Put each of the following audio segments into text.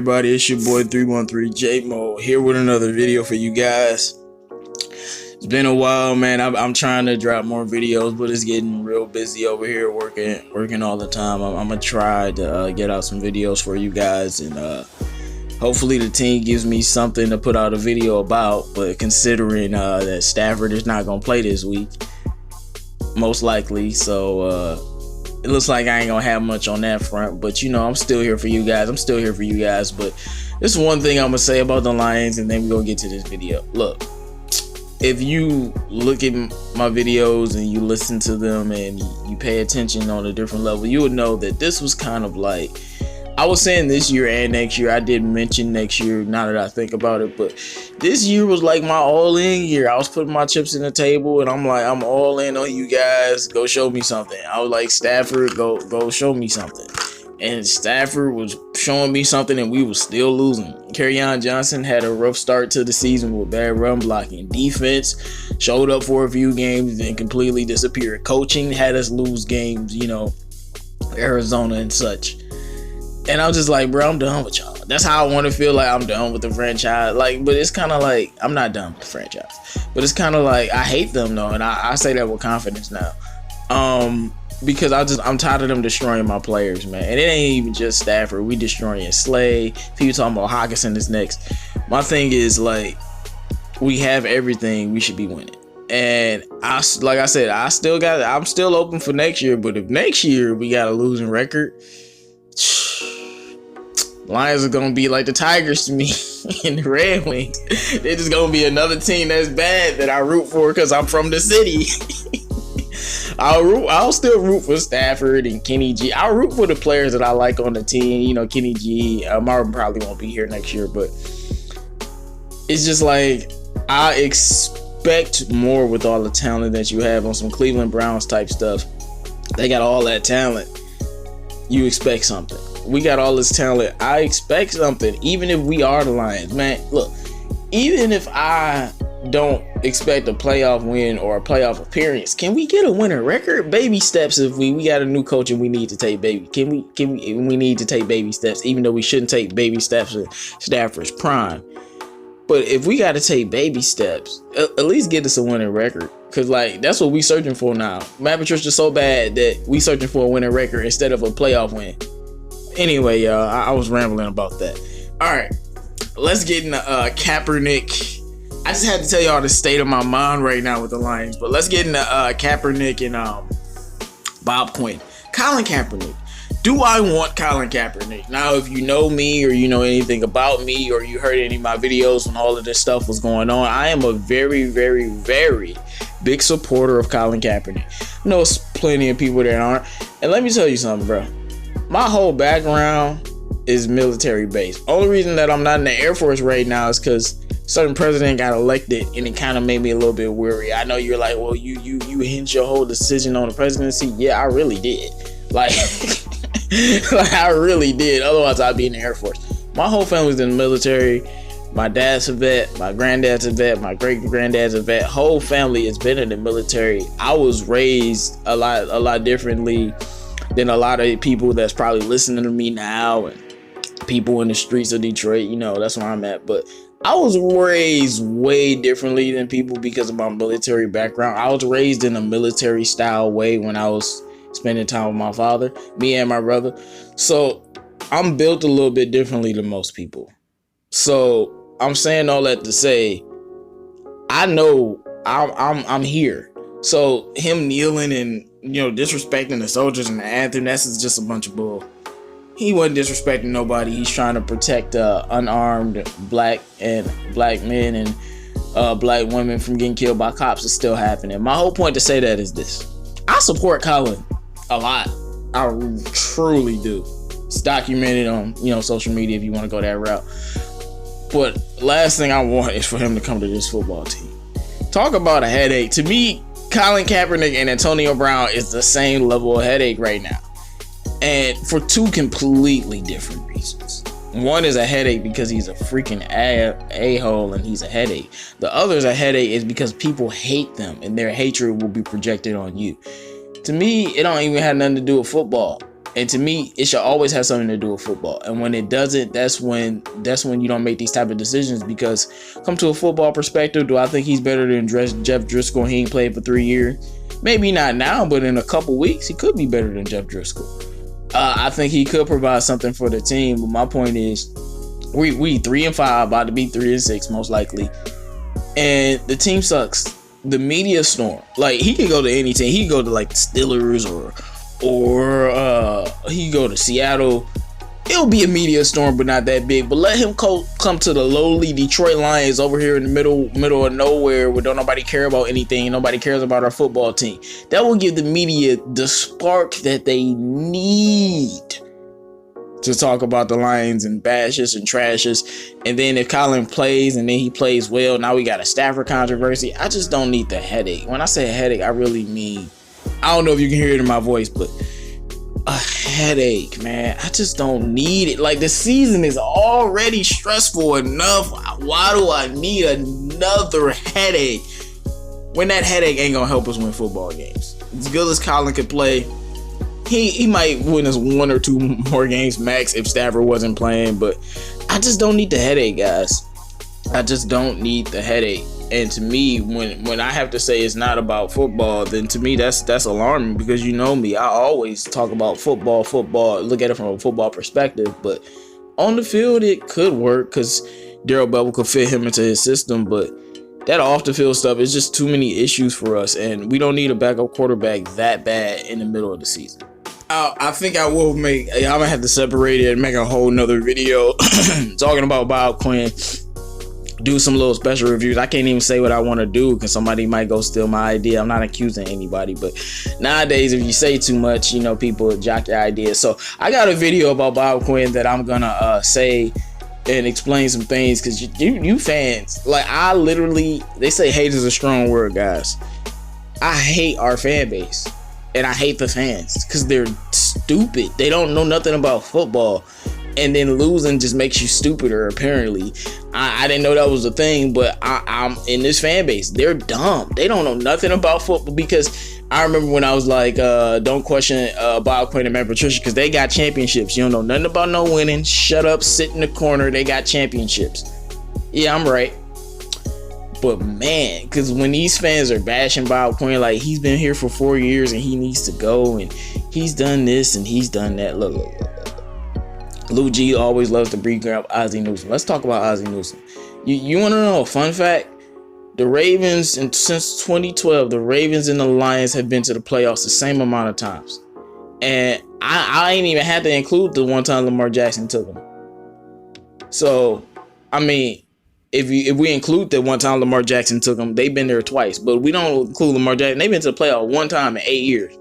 everybody? It's your boy 313 J-Mo here with another video for you guys. It's been a while, man. I'm trying to drop more videos, but it's getting real busy over here working all the time. I'm gonna try to get out some videos for you guys, and hopefully the team gives me something to put out a video about. But considering that Stafford is not gonna play this week, most likely, so it looks like I ain't gonna have much on that front. But you know, I'm still here for you guys. But this is one thing I'm gonna say about the Lions, and then we're gonna get to this video. Look, if you look at my videos and you listen to them and you pay attention on a different level, you would know that this was kind of like, I was saying this year and next year. I did mention next year now that I think about it, but this year was like my all-in year. I was putting my chips in the table, and I'm like, I'm all in on you guys. Go show me something. I was like, Stafford, go show me something. And Stafford was showing me something, and we were still losing. Kerryon Johnson had a rough start to the season with bad run blocking. Defense showed up for a few games and then completely disappeared. Coaching had us lose games, you know, Arizona and such. And I was just like, bro, I'm done with y'all. That's how I want to feel, like I'm done with the franchise. Like, but it's kind of like, I'm not done with the franchise. But it's kind of like, I hate them though, and I say that with confidence now. Because I'm tired of them destroying my players, man. And it ain't even just Stafford. We destroying Slay. People talking about Hawkinson is next. My thing is, like, we have everything. We should be winning. And like I said, I'm still open for next year. But if next year we got a losing record, Lions are gonna be like the Tigers to me and the Red Wings. They're just gonna be another team that's bad that I root for because I'm from the city. I'll still root for Stafford and Kenny G. I'll root for the players that I like on the team. You know, Kenny G. Marvin probably won't be here next year, but it's just like, I expect more with all the talent that you have on some Cleveland Browns type stuff. They got all that talent. You expect something. We got all this talent. I expect something, even if we are the Lions, man. Look, even if I don't expect a playoff win or a playoff appearance, can we get a winning record? Baby steps. If we got a new coach and we need to take we need to take baby steps, even though we shouldn't take baby steps in Stafford's prime. But if we got to take baby steps, at least get us a winning record. Cause like, that's what we searching for now. Matt Patricia's so bad that we searching for a winning record instead of a playoff win. Anyway, y'all, I was rambling about that. All right, let's get into Kaepernick. I just had to tell y'all the state of my mind right now with the Lions. But let's get into Kaepernick and Bob Quinn. Colin Kaepernick. Do I want Colin Kaepernick? Now, if you know me or you know anything about me or you heard any of my videos when all of this stuff was going on, I am a very, very, very big supporter of Colin Kaepernick. I know there's plenty of people that aren't. And let me tell you something, bro. My whole background is military based. Only reason that I'm not in the Air Force right now is because certain president got elected, and it kind of made me a little bit weary. I know you're like, well, you hinged your whole decision on the presidency. Yeah, I really did. Like, like I really did. Otherwise, I'd be in the Air Force. My whole family's in the military. My dad's a vet. My granddad's a vet. My great granddad's a vet. Whole family has been in the military. I was raised a lot differently than a lot of people that's probably listening to me now, and people in the streets of Detroit. You know, that's where I'm at. But I was raised way differently than people because of my military background. I was raised in a military style way when I was spending time with my father, me and my brother. So I'm built a little bit differently than most people. So I'm saying all that to say, I know I'm here. So him kneeling and, you know, disrespecting the soldiers and the anthem, that's just a bunch of bull. He wasn't disrespecting nobody. He's trying to protect unarmed black men and black women from getting killed by cops. It's still happening. My whole point to say that is this: I support Colin a lot. I truly do. It's documented on, you know, social media if you want to go that route. But last thing I want is for him to come to this football team. Talk about a headache. To me, Colin Kaepernick and Antonio Brown is the same level of headache right now. And for two completely different reasons. One is a headache because he's a freaking a-hole and he's a headache. The other is a headache is because people hate them and their hatred will be projected on you. To me, it don't even have nothing to do with football. And to me, it should always have something to do with football. And when it doesn't, that's when you don't make these type of decisions. Because come to a football perspective, do I think he's better than Jeff Driscoll? He ain't played for 3 years. Maybe not now, but in a couple weeks, he could be better than Jeff Driscoll. I think he could provide something for the team. But my point is, we 3-5, about to be 3-6 most likely, and the team sucks. The media storm, like, he can go to any team. He can go to like the Steelers or he can go to Seattle. It'll be a media storm, but not that big. But let him come to the lowly Detroit Lions over here in the middle of nowhere where don't nobody care about anything. Nobody cares about our football team. That will give the media the spark that they need to talk about the Lions and bashes and trashes. And then if Colin plays and then he plays well, now we got a Stafford controversy. I just don't need the headache. When I say headache, I really mean, I don't know if you can hear it in my voice, but a headache, man. I just don't need it. Like, the season is already stressful enough. Why do I need another headache when that headache ain't gonna help us win football games? As good as Colin could play, he might win us 1 or 2 more games max if Stafford wasn't playing. But I just don't need the headache, guys. I just don't need the headache. And to me, when I have to say it's not about football, then to me that's alarming, because you know me, I always talk about football, look at it from a football perspective. But on the field, it could work because Darrell Bevell could fit him into his system. But that off the field stuff is just too many issues for us, and we don't need a backup quarterback that bad in the middle of the season. I think I will I'm gonna have to separate it and make a whole nother video talking about Bob Quinn. Do some little special reviews. I can't even say what I want to do because somebody might go steal my idea. I'm not accusing anybody, but nowadays, if you say too much, you know, people jock your ideas. So I got a video about Bob Quinn that I'm gonna say and explain some things, because you fans, like, I literally, they say hate is a strong word, guys. I hate our fan base, and I hate the fans because they're stupid. They don't know nothing about football. And then losing just makes you stupider, apparently. I didn't know that was a thing, but I'm in this fan base. They're dumb. They don't know nothing about football, because I remember when I was like, don't question Bob Quinn and Matt Patricia because they got championships. You don't know nothing about no winning. Shut up, sit in the corner. They got championships. Yeah, I'm right. But man, because when these fans are bashing Bob Quinn, like, he's been here for 4 years and he needs to go, and he's done this and he's done that. Look. Lou G always loves to bring up Ozzie Newsome. Let's talk about Ozzie Newsome. You want to know a fun fact? The Ravens, and since 2012, the Ravens and the Lions have been to the playoffs the same amount of times. And I ain't even had to include the one time Lamar Jackson took them. So, I mean, if we include that one time Lamar Jackson took them, they've been there twice. But we don't include Lamar Jackson. They've been to the playoffs one time in 8 years.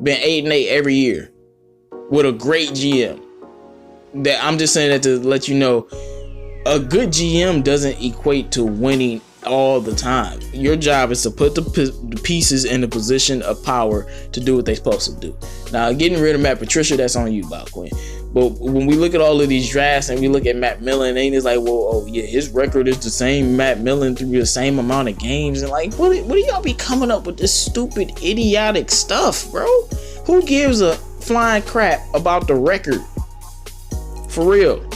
Been 8-8 every year with a great GM. That I'm just saying that to let you know, a good GM doesn't equate to winning all the time. Your job is to put the pieces in the position of power to do what they're supposed to do. Now, getting rid of Matt Patricia, that's on you, Bob Quinn. But when we look at all of these drafts and we look at Matt Millen, and it's like, well, oh yeah, his record is the same Matt Millen through the same amount of games. And like, what do y'all be coming up with this stupid, idiotic stuff, bro? Who gives a flying crap about the record? For real.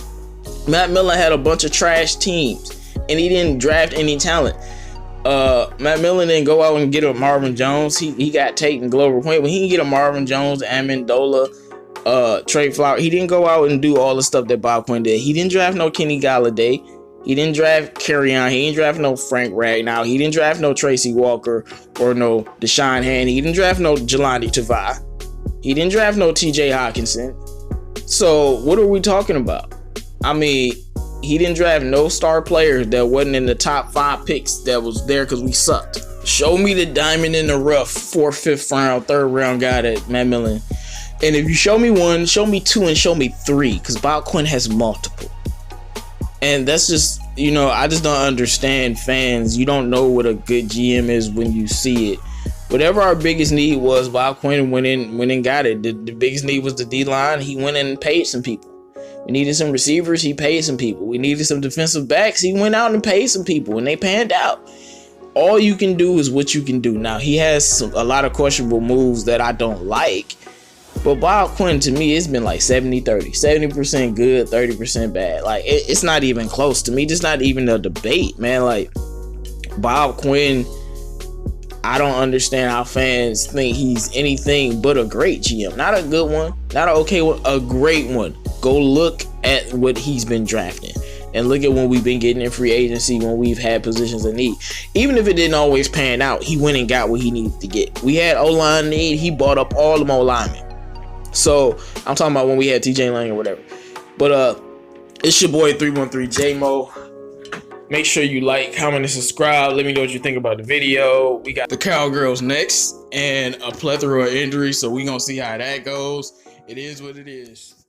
Matt Millen had a bunch of trash teams and he didn't draft any talent. Matt Millen didn't go out and get a Marvin Jones. He got Tate and Glover Quinn, but he didn't get a Marvin Jones, Amendola, Trey Flower. He didn't go out and do all the stuff that Bob Quinn did. He didn't draft no Kenny Galladay. He didn't draft Kerryon. He didn't draft no Frank Ragnow. He didn't draft no Tracy Walker or no Deshaun Hand. He didn't draft no Jelani Tavai. He didn't draft no TJ Hawkinson. So what are we talking about? I mean, he didn't draft no star players that wasn't in the top 5 picks that was there because we sucked. Show me the diamond in the rough 4th, 5th round, 3rd round guy that Matt Millen. And if you show me 1, show me 2, and show me 3, because Bob Quinn has multiple. And that's just, you know, I just don't understand fans. You don't know what a good GM is when you see it. Whatever our biggest need was, Bob Quinn went in and got it. The biggest need was the D-line. He went in and paid some people. We needed some receivers. He paid some people. We needed some defensive backs. He went out and paid some people, and they panned out. All you can do is what you can do. Now, he has a lot of questionable moves that I don't like, But Bob Quinn, to me, it's been like 70-30. 70% good, 30% bad. Like, it's not even close to me. It's not even a debate, man. Like, Bob Quinn, I don't understand how fans think he's anything but a great GM. Not a good one, not an okay one, a great one. Go look at what he's been drafting. And look at when we've been getting in free agency, when we've had positions of need. Even if it didn't always pan out, he went and got what he needed to get. We had O-line need, he bought up all the O-linemen. So I'm talking about when we had TJ Lang or whatever. But it's your boy 313 J-Mo. Make sure you like, comment, and subscribe. Let me know what you think about the video. We got the Cowgirls next and a plethora of injuries, so we're going to see how that goes. It is what it is.